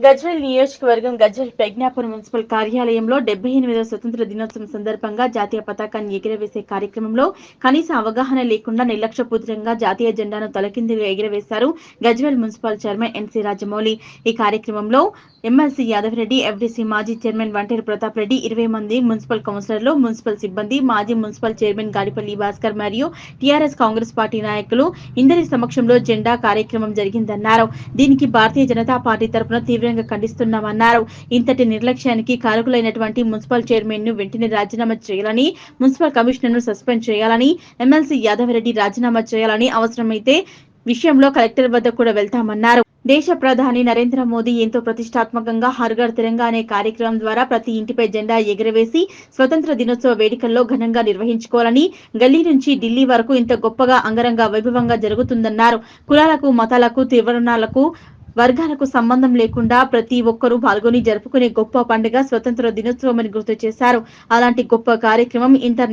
గజ్వేల్ నియోజకవర్గం గజ్వేల్ ప్రజ్ఞాపురం మున్సిపల్ కార్యాలయంలో 78వ స్వతంత్ర దినోత్సవం సందర్భంగా జాతీయ పతాకాన్ని ఎగురవేసే కార్యక్రమంలో కనీస అవగాహన లేకుండా నిర్లక్ష్యపూరితంగా జాతీయ జెండాను తలకిందుగా ఎగురవేశారు Gajwel municipal chairman NC Rajamouli. ఈ కార్యక్రమంలో ఎమ్మెల్సీ యాదవరెడ్డి, ఎఫ్డీసీ మాజీ చైర్మన్ వంటేరు ప్రతాప్ రెడ్డి, 20 మంది మున్సిపల్ కౌన్సిలర్లు, మున్సిపల్ సిబ్బంది, మాజీ మున్సిపల్ చైర్మన్ గాడిపల్లి భాస్కర్ మరియు టీఆర్ఎస్ కాంగ్రెస్ పార్టీ నాయకులు ఇందరి సమక్షంలో జెండా కార్యక్రమం జరిగిందన్నారు. దీనికి భారతీయ జనతా పార్టీ తరపున తీవ్రంగా ఖండిస్తున్నామన్నారు. ఇంతటి నిర్లక్ష్యానికి కారకులైనటువంటి మున్సిపల్ చైర్మన్ ను వెంటనే రాజీనామా చేయాలని, మున్సిపల్ కమిషనర్ ను సస్పెండ్ చేయాలని, ఎమ్మెల్సీ యాదవరెడ్డి రాజీనామా చేయాలని, అవసరమైతే విషయంలో కలెక్టర్ వద్ద కూడా వెళ్తామన్నారు. దేశ ప్రధాని నరేంద్ర మోదీ ఎంతో ప్రతిష్టాత్మకంగా హర్ ఘర్ తిరంగా అనే కార్యక్రమం ద్వారా ప్రతి ఇంటిపై జెండా ఎగురవేసి స్వతంత్ర దినోత్సవ వేడుకల్లో ఘనంగా నిర్వహించుకోవాలని, గల్లీ నుంచి ఢిల్లీ వరకు ఇంత గొప్పగా అంగరంగ వైభవంగా జరుగుతుందన్నారు. కులాలకు, మతాలకు, త్రివర్ణాలకు, వర్గాలకు సంబంధం లేకుండా ప్రతి ఒక్కరూ పాల్గొని జరుపుకునే గొప్ప పండుగ స్వతంత్ర దినోత్సవం అని గుర్తు చేశారు. అలాంటి గొప్ప కార్యక్రమం ఇంత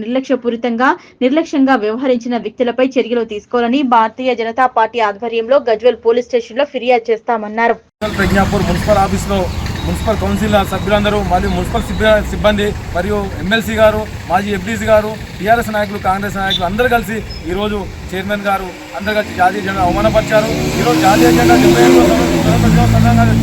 నిర్లక్ష్యంగా వ్యవహరించిన వ్యక్తులపై చర్యలు తీసుకోవాలని భారతీయ జనతా పార్టీ ఆధ్వర్యంలో గజ్వేల్ పోలీస్ స్టేషన్ లో ఫిర్యాదు చేస్తామన్నారు. ప్రజ్ఞాపూర్ మున్సిపల్ ఆఫీస్లో మున్సిపల్ కౌన్సిల్ సభ్యులందరూ మరియు మున్సిపల్ సిబ్బంది మరియు ఎమ్మెల్సీ గారు, మాజీ ఎఫ్డీసీ గారు, టీఆర్ఎస్ నాయకులు, కాంగ్రెస్ నాయకులు అందరూ కలిసి ఈరోజు చైర్మన్ గారు అందరూ కలిసి జాతీయ జెండా అవమానపరిచారు. ఈరోజు జాతీయ జెండా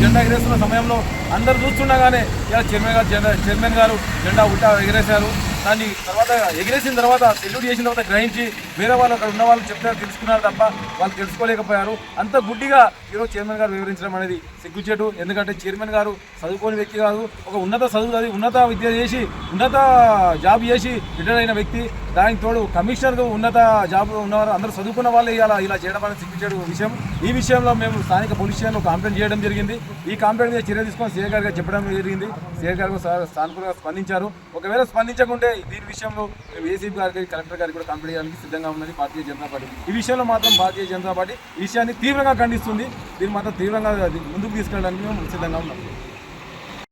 జెండా ఎగరేస్తున్న సమయంలో అందరూ చూస్తుండగానే ఇలా చైర్మన్ గారు జెండా ఉల్టా ఎగరేశారు. దాన్ని తర్వాత ఎగిరేసిన తర్వాత సెల్యూట్ చేసిన తర్వాత గ్రహించి వేరే వాళ్ళు అక్కడ ఉన్న వాళ్ళు చెప్తారు తెలుసుకున్నారు తప్ప వాళ్ళు తెలుసుకోలేకపోయారు. అంత గుడ్డిగా ఈరోజు చైర్మన్ గారు వివరించడం అనేది సిగ్గుచేటు. ఎందుకంటే చైర్మన్ గారు చదువుకోని వ్యక్తి కాదు, ఒక ఉన్నత విద్య చేసి ఉన్నత జాబ్ చేసి రిటైర్ అయిన వ్యక్తి. దానికి తోడు కమిషనర్ ఉన్నత జాబ్ ఉన్నవారు అందరూ చదువుకున్న వాళ్ళే ఇలా చేయడం అనేది సిగ్గుచేటు విషయం. ఈ విషయంలో మేము స్థానిక పోలీస్ స్టేషన్లో కంప్లైంట్ చేయడం జరిగింది. ఈ కంప్లైంట్ మీద చర్య తీసుకొని సీఏ గారికి చెప్పడం జరిగింది. సీఏ గారు సానుకూలంగా స్పందించారు. ఒకవేళ స్పందించకుంటే దీని విషయంలో మేము ఏసీపీ గారికి, కలెక్టర్ గారికి కూడా కంప్లైంట్ చేయడానికి సిద్ధంగా ఉన్నది భారతీయ జనతా పార్టీ. ఈ విషయంలో మాత్రం భారతీయ జనతా పార్టీ ఈ విషయాన్ని తీవ్రంగా ఖండిస్తుంది. దీన్ని మాత్రం తీవ్రంగా ముందుకు తీసుకెళ్ళడానికి మేము సిద్ధంగా ఉన్నాం.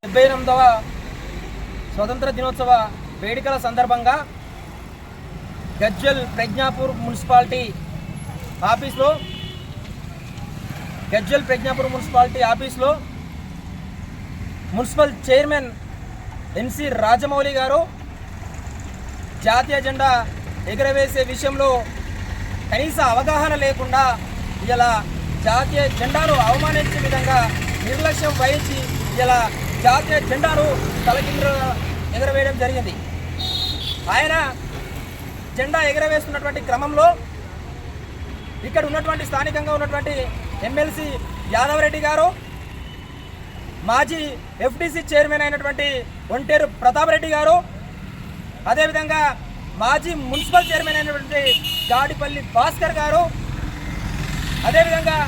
78వ స్వతంత్ర దినోత్సవ వేడుకల సందర్భంగా గజ్వేల్ ప్రజ్ఞాపూర్ మున్సిపాలిటీ ఆఫీస్లో మున్సిపల్ చైర్మన్ ఎన్సీ రాజమౌళి గారు జాతీయ జెండా ఎగురవేసే విషయంలో కనీస అవగాహన లేకుండా ఇలా జాతీయ జెండాను అవమానించే విధంగా నిర్లక్ష్యం వహించి ఇలా జాతీయ జెండాను తలకిందులుగా ఎగురవేయడం జరిగింది. ఆయన జెండా ఎగురవేస్తున్నటువంటి క్రమంలో ఇక్కడ ఉన్నటువంటి స్థానికంగా ఉన్నటువంటి ఎమ్మెల్సీ యాదవరెడ్డి గారు, మాజీ ఎఫ్డీసీ చైర్మన్ అయినటువంటి వంటేరు ప్రతాప్ రెడ్డి గారు, అదేవిధంగా మాజీ మున్సిపల్ చైర్మన్ అయినటువంటి గాడిపల్లి భాస్కర్ గారు, అదేవిధంగా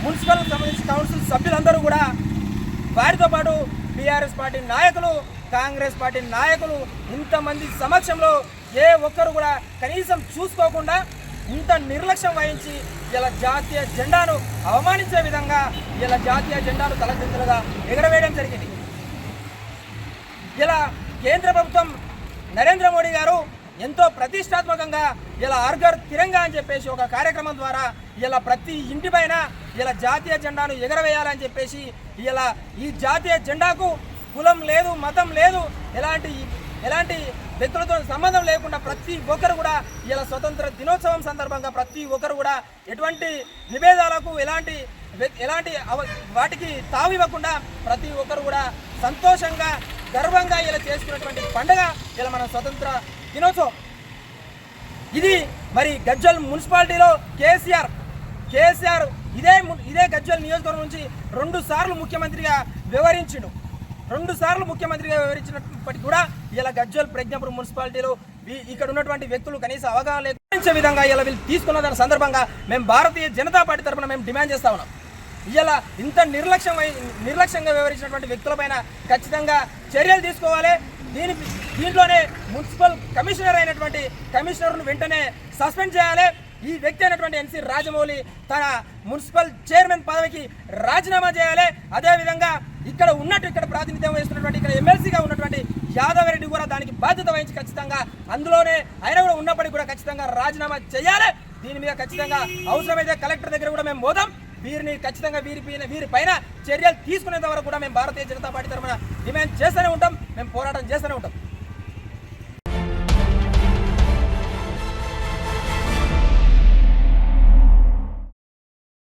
మున్సిపల్ కౌన్సిల్ సభ్యులందరూ కూడా, వారితో పాటు టీఆర్ఎస్ పార్టీ నాయకులు, కాంగ్రెస్ పార్టీ నాయకులు ఇంతమంది సమక్షంలో ఏ ఒక్కరు కూడా కనీసం చూసుకోకుండా ఇంత నిర్లక్ష్యం వహించి ఇలా జాతీయ జెండాను అవమానించే విధంగా ఇలా జాతీయ జెండాను తలకిందులుగా ఎగరవేయడం జరిగింది. ఇలా కేంద్ర ప్రభుత్వం నరేంద్ర మోడీ గారు ఎంతో ప్రతిష్టాత్మకంగా ఇలా హర్ ఘర్ తిరంగా అని చెప్పేసి ఒక కార్యక్రమం ద్వారా ఇలా ప్రతి ఇంటిపైన ఇలా జాతీయ జెండాను ఎగరవేయాలని చెప్పేసి ఇలా ఈ జాతీయ జెండాకు కులం లేదు, మతం లేదు, ఎలాంటి వ్యక్తులతో సంబంధం లేకుండా ప్రతి ఒక్కరు కూడా ఇలా స్వతంత్ర దినోత్సవం సందర్భంగా ప్రతి ఒక్కరు కూడా ఎటువంటి విభేదాలకు ఎలాంటి వాటికి తావివ్వకుండా ప్రతి ఒక్కరు కూడా సంతోషంగా, గర్వంగా ఇలా చేసుకున్నటువంటి పండుగ ఇలా మన స్వతంత్ర దినోత్సవం. ఇది మరి గజ్వేల్ మున్సిపాలిటీలో కేసీఆర్ ఇదే గజ్వేల్ నియోజకవర్గం నుంచి 2 సార్లు ముఖ్యమంత్రిగా వివరించినప్పటికీ కూడా ఇలా గజ్వేల్ ప్రజ్ఞాపూర్ మున్సిపాలిటీలో ఇక్కడ ఉన్నటువంటి వ్యక్తులు కనీస అవగాహన లేకపోతే విధంగా ఇలా వీళ్ళు తీసుకున్న దాని సందర్భంగా మేము భారతీయ జనతా పార్టీ తరఫున మేము డిమాండ్ చేస్తా ఉన్నాం. ఇలా ఇంత నిర్లక్ష్యంగా వ్యవహరించినటువంటి వ్యక్తులపైన ఖచ్చితంగా చర్యలు తీసుకోవాలి. దీంట్లోనే మున్సిపల్ కమిషనర్ అయినటువంటి కమిషనర్ను వెంటనే సస్పెండ్ చేయాలి. ఈ వ్యక్తి అయినటువంటి ఎన్సీ రాజమౌళి తన మున్సిపల్ చైర్మన్ పదవికి రాజీనామా చేయాలి. అదేవిధంగా ఇక్కడ ప్రాతినిధ్యం వహిస్తున్నటువంటి ఇక్కడ ఎమ్మెల్సీగా ఉన్నటువంటి యాదవరెడ్డి కూడా దానికి బాధ్యత వహించి ఖచ్చితంగా అందులోనే ఆయన కూడా ఉన్నప్పటికీ కూడా ఖచ్చితంగా రాజీనామా చేయాలి. దీని మీద ఖచ్చితంగా అవసరమైతే కలెక్టర్ దగ్గర కూడా మేము పోదాం. వీరిని ఖచ్చితంగా వీరిపైన చర్యలు తీసుకునేంత వరకు కూడా మేము భారతీయ జనతా పార్టీ తరఫున డిమాండ్ చేస్తూనే ఉంటాం, మేము పోరాటం చేస్తూనే ఉంటాం.